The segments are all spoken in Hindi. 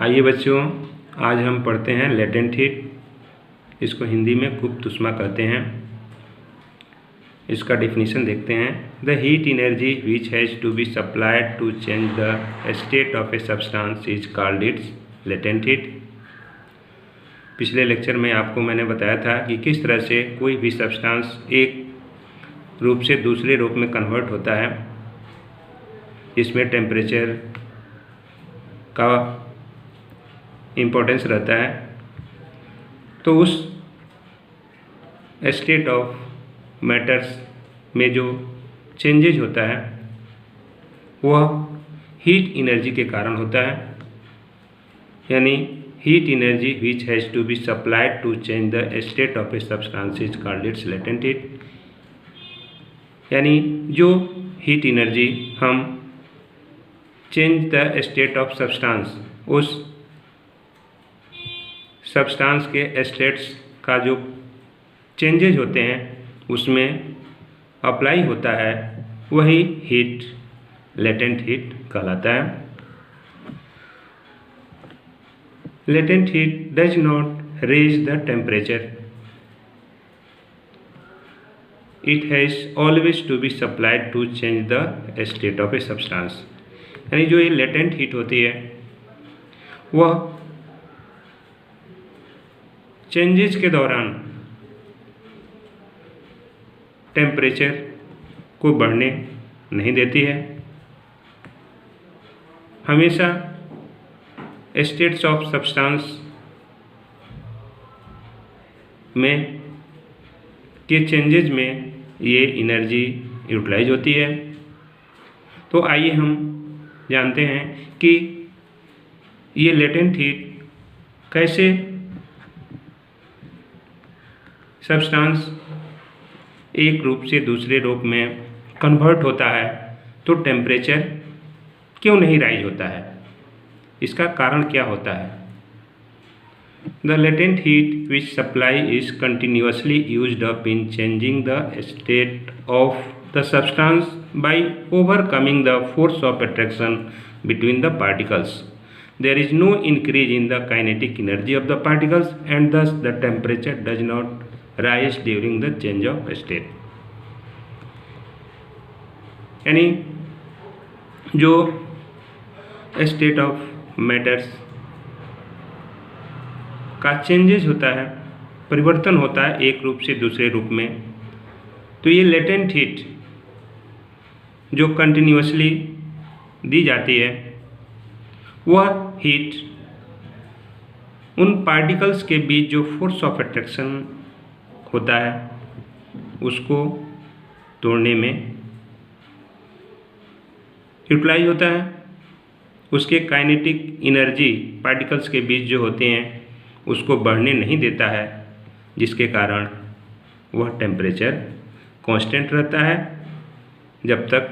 आइए बच्चों, आज हम पढ़ते हैं लेटेंट हीट। इसको हिंदी में गुप्त ऊष्मा कहते हैं। इसका डेफिनेशन देखते हैं। The heat energy which has to be supplied to change the state of a substance is called its latent heat. पिछले लेक्चर में आपको मैंने बताया था कि किस तरह से कोई भी सब्सटेंस एक रूप से दूसरे रूप में कन्वर्ट होता है। इसमें टेम्परेचर का इम्पोर्टेंस रहता है। तो उस स्टेट ऑफ मैटर्स में जो चेंजेज होता है वह हीट एनर्जी के कारण होता है। यानी heat energy which has to be supplied to change the state of a substance is called its latent heat. यानी जो हीट एनर्जी हम change the state of substance, उस सब्सटेंस के स्टेट्स का जो चेंजेज होते हैं उसमें अप्लाई होता है, वही हीट लेटेंट हीट कहलाता है। Latent heat does not raise the temperature, it has always to be supplied to change the state of a substance. यानी जो ये लेटेंट हीट होती है वह चेंजेस के दौरान टेम्परेचर को बढ़ने नहीं देती है। हमेशा स्टेट्स ऑफ सब्सटेंस में के चेंजेज में ये एनर्जी यूटिलाइज होती है। तो आइए हम जानते हैं कि ये लेटेंट हीट कैसे सब्सटेंस एक रूप से दूसरे रूप में कन्वर्ट होता है तो टेम्परेचर क्यों नहीं राइज होता है, इसका कारण क्या होता है। The latent heat which supply is continuously used up in changing the state of the substance by overcoming the force of attraction between the particles. There is no increase in the kinetic energy of the particles and thus the temperature does not rise during the change of state। यानी जो स्टेट ऑफ मैटर्स का चेंजेस होता है, परिवर्तन होता है एक रूप से दूसरे रूप में, तो ये लेटेंट हीट जो कंटिन्यूसली दी जाती है वह हीट उन पार्टिकल्स के बीच जो फोर्स ऑफ अट्रैक्शन होता है उसको तोड़ने में यूटिलाइज होता है। उसके काइनेटिक एनर्जी पार्टिकल्स के बीच जो होते हैं उसको बढ़ने नहीं देता है, जिसके कारण वह टेम्परेचर कांस्टेंट रहता है जब तक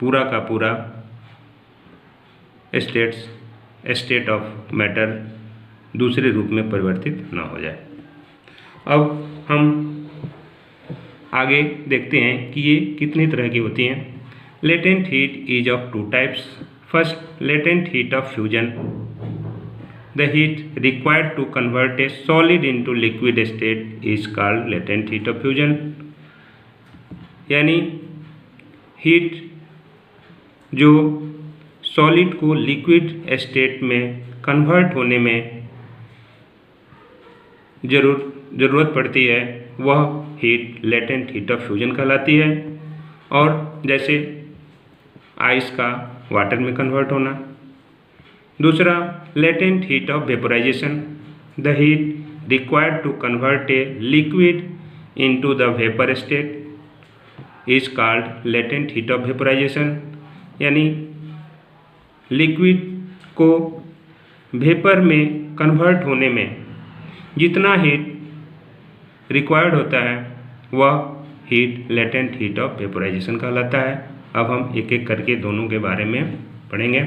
पूरा का पूरा स्टेट ऑफ मैटर दूसरे रूप में परिवर्तित न हो जाए। अब हम आगे देखते हैं कि ये कितनी तरह की होती हैं। Latent heat is of two types. First, latent heat of fusion. The heat required to convert a solid into liquid state is called latent heat of fusion. यानी हीट जो सॉलिड को लिक्विड स्टेट में कन्वर्ट होने में ज़रूरत पड़ती है, वह heat latent heat of fusion कहलाती है। और जैसे आइस का वाटर में कन्वर्ट होना। दूसरा, latent heat of vaporisation. The heat required to convert a liquid into the vapour state is called latent heat of vaporisation. यानी लिक्विड को वेपर में कन्वर्ट होने में जितना हीट रिक्वायर्ड होता है वह heat latent heat of vaporisation कहलाता है। अब हम एक एक करके दोनों के बारे में पढ़ेंगे।